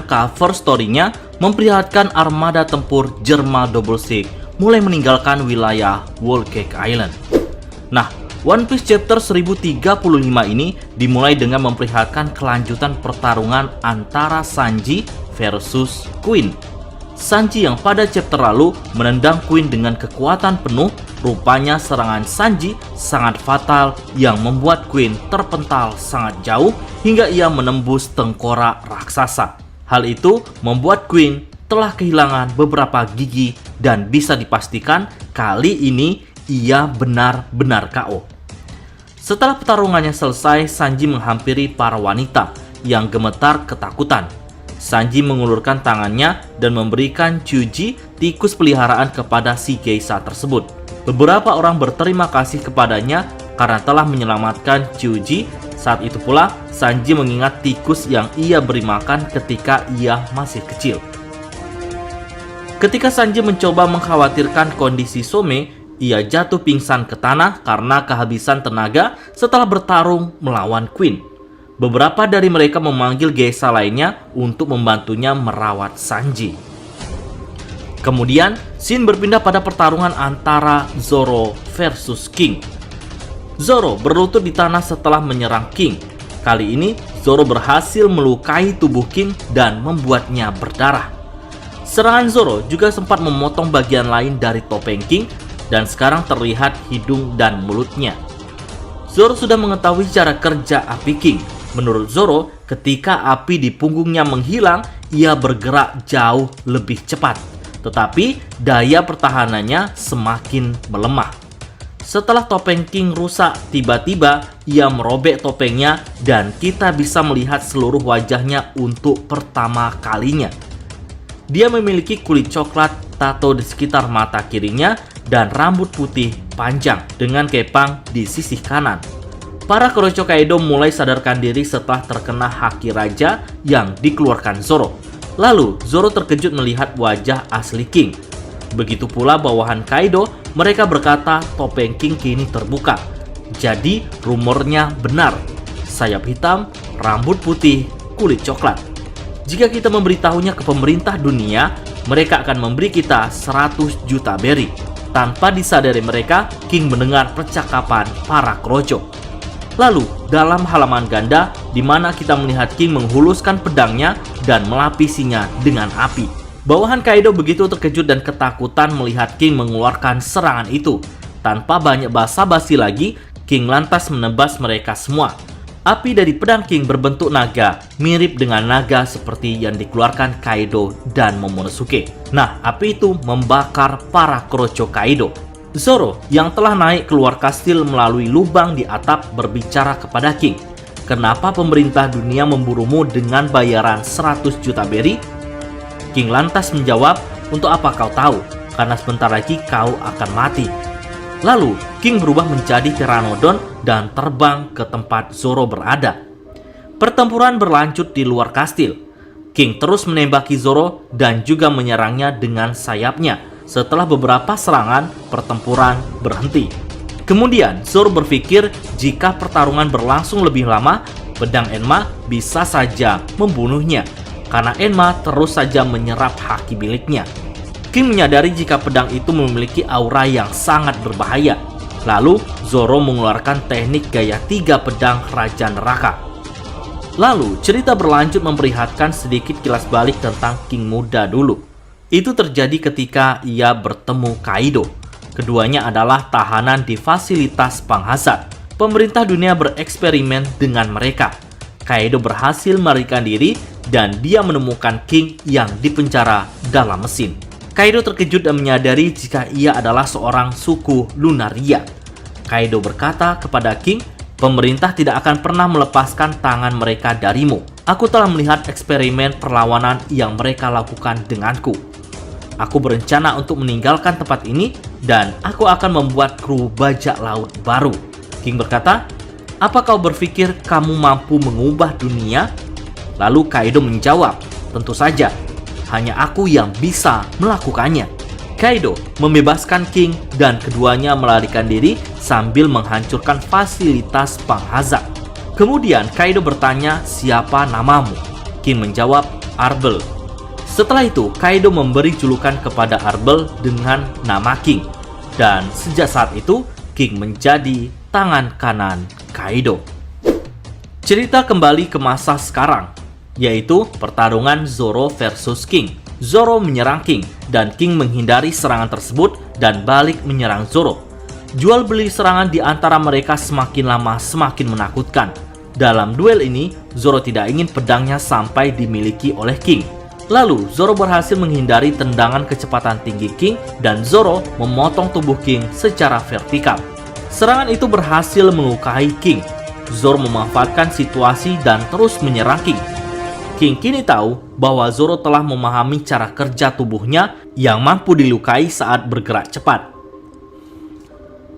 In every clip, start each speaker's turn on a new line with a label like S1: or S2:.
S1: cover story-nya memperlihatkan armada tempur Jerma Double Six mulai meninggalkan wilayah Whole Cake Island. Nah, One Piece chapter 1035 ini dimulai dengan memperlihatkan kelanjutan pertarungan antara Sanji versus Queen. Sanji yang pada chapter lalu menendang Queen dengan kekuatan penuh, rupanya serangan Sanji sangat fatal yang membuat Queen terpental sangat jauh hingga ia menembus tengkorak raksasa. Hal itu membuat Queen telah kehilangan beberapa gigi dan bisa dipastikan kali ini ia benar-benar KO. Setelah pertarungannya selesai, Sanji menghampiri para wanita yang gemetar ketakutan. Sanji mengulurkan tangannya dan memberikan Chuji, tikus peliharaan, kepada si geisha tersebut. Beberapa orang berterima kasih kepadanya karena telah menyelamatkan Chuji. Saat itu pula Sanji mengingat tikus yang ia beri makan ketika ia masih kecil. Ketika Sanji mencoba mengkhawatirkan kondisi Some, ia jatuh pingsan ke tanah karena kehabisan tenaga setelah bertarung melawan Queen. Beberapa dari mereka memanggil geisha lainnya untuk membantunya merawat Sanji. Kemudian, scene berpindah pada pertarungan antara Zoro versus King. Zoro berlutut di tanah setelah menyerang King. Kali ini, Zoro berhasil melukai tubuh King dan membuatnya berdarah. Serangan Zoro juga sempat memotong bagian lain dari topeng King dan sekarang terlihat hidung dan mulutnya. Zoro sudah mengetahui cara kerja api King. Menurut Zoro, ketika api di punggungnya menghilang, ia bergerak jauh lebih cepat. Tetapi daya pertahanannya semakin melemah. Setelah topeng King rusak, tiba-tiba ia merobek topengnya dan kita bisa melihat seluruh wajahnya untuk pertama kalinya. Dia memiliki kulit coklat, tato di sekitar mata kirinya, dan rambut putih panjang dengan kepang di sisi kanan. Para Kurocho Kaido mulai sadarkan diri setelah terkena haki raja yang dikeluarkan Zoro. Lalu Zoro terkejut melihat wajah asli King. Begitu pula bawahan Kaido, mereka berkata topeng King kini terbuka. Jadi rumornya benar, sayap hitam, rambut putih, kulit coklat. Jika kita memberitahunya ke pemerintah dunia, mereka akan memberi kita 100 juta berry. Tanpa disadari mereka, King mendengar percakapan para Kurocho. Lalu, dalam halaman ganda, di mana kita melihat King menghuluskan pedangnya dan melapisinya dengan api. Bawahan Kaido begitu terkejut dan ketakutan melihat King mengeluarkan serangan itu. Tanpa banyak basa-basi lagi, King lantas menebas mereka semua. Api dari pedang King berbentuk naga, mirip dengan naga seperti yang dikeluarkan Kaido dan Momonosuke. Nah, api itu membakar para Kurocho Kaido. Zoro yang telah naik keluar kastil melalui lubang di atap berbicara kepada King. Kenapa pemerintah dunia memburumu dengan bayaran 100 juta berry? King lantas menjawab, untuk apa kau tahu? Karena sebentar lagi kau akan mati. Lalu, King berubah menjadi Pteranodon dan terbang ke tempat Zoro berada. Pertempuran berlanjut di luar kastil. King terus menembaki Zoro dan juga menyerangnya dengan sayapnya. Setelah beberapa serangan, pertempuran berhenti. Kemudian, Zoro berpikir jika pertarungan berlangsung lebih lama, pedang Enma bisa saja membunuhnya. Karena Enma terus saja menyerap haki miliknya. King menyadari jika pedang itu memiliki aura yang sangat berbahaya. Lalu, Zoro mengeluarkan teknik gaya 3 pedang Raja Neraka. Lalu, cerita berlanjut memperlihatkan sedikit kilas balik tentang King muda dulu. Itu terjadi ketika ia bertemu Kaido. Keduanya adalah tahanan di fasilitas Panghazard. Pemerintah dunia bereksperimen dengan mereka. Kaido berhasil melarikan diri dan dia menemukan King yang dipenjara dalam mesin. Kaido terkejut dan menyadari jika ia adalah seorang suku Lunaria. Kaido berkata kepada King, pemerintah tidak akan pernah melepaskan tangan mereka darimu. Aku telah melihat eksperimen perlawanan yang mereka lakukan denganku. Aku berencana untuk meninggalkan tempat ini dan aku akan membuat kru bajak laut baru. King berkata, apa kau berpikir kamu mampu mengubah dunia? Lalu Kaido menjawab, tentu saja. Hanya aku yang bisa melakukannya. Kaido membebaskan King dan keduanya melarikan diri sambil menghancurkan fasilitas Panghazard. Kemudian Kaido bertanya, siapa namamu? King menjawab, Arbel. Setelah itu, Kaido memberi julukan kepada Arbel dengan nama King. Dan sejak saat itu, King menjadi tangan kanan Kaido. Cerita kembali ke masa sekarang, yaitu pertarungan Zoro versus King. Zoro menyerang King, dan King menghindari serangan tersebut dan balik menyerang Zoro. Jual beli serangan di antara mereka semakin lama semakin menakutkan. Dalam duel ini, Zoro tidak ingin pedangnya sampai dimiliki oleh King. Lalu, Zoro berhasil menghindari tendangan kecepatan tinggi King dan Zoro memotong tubuh King secara vertikal. Serangan itu berhasil melukai King. Zoro memanfaatkan situasi dan terus menyerang King. King kini tahu bahwa Zoro telah memahami cara kerja tubuhnya yang mampu dilukai saat bergerak cepat.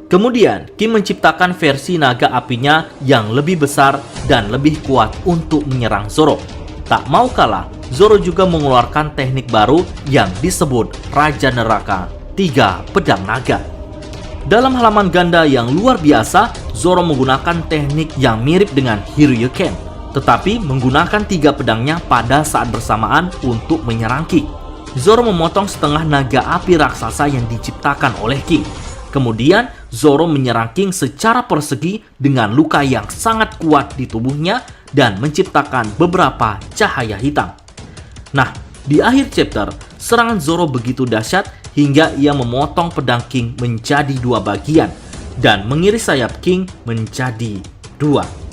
S1: Kemudian, King menciptakan versi naga apinya yang lebih besar dan lebih kuat untuk menyerang Zoro. Tak mau kalah, Zoro juga mengeluarkan teknik baru yang disebut Raja Neraka 3 Pedang Naga. Dalam halaman ganda yang luar biasa, Zoro menggunakan teknik yang mirip dengan Hiryuken, tetapi menggunakan 3 pedangnya pada saat bersamaan untuk menyerang King. Zoro memotong setengah naga api raksasa yang diciptakan oleh King. Kemudian, Zoro menyerang King secara persegi dengan luka yang sangat kuat di tubuhnya dan menciptakan beberapa cahaya hitam. Nah, di akhir chapter, serangan Zoro begitu dahsyat hingga ia memotong pedang King menjadi 2 bagian dan mengiris sayap King menjadi 2.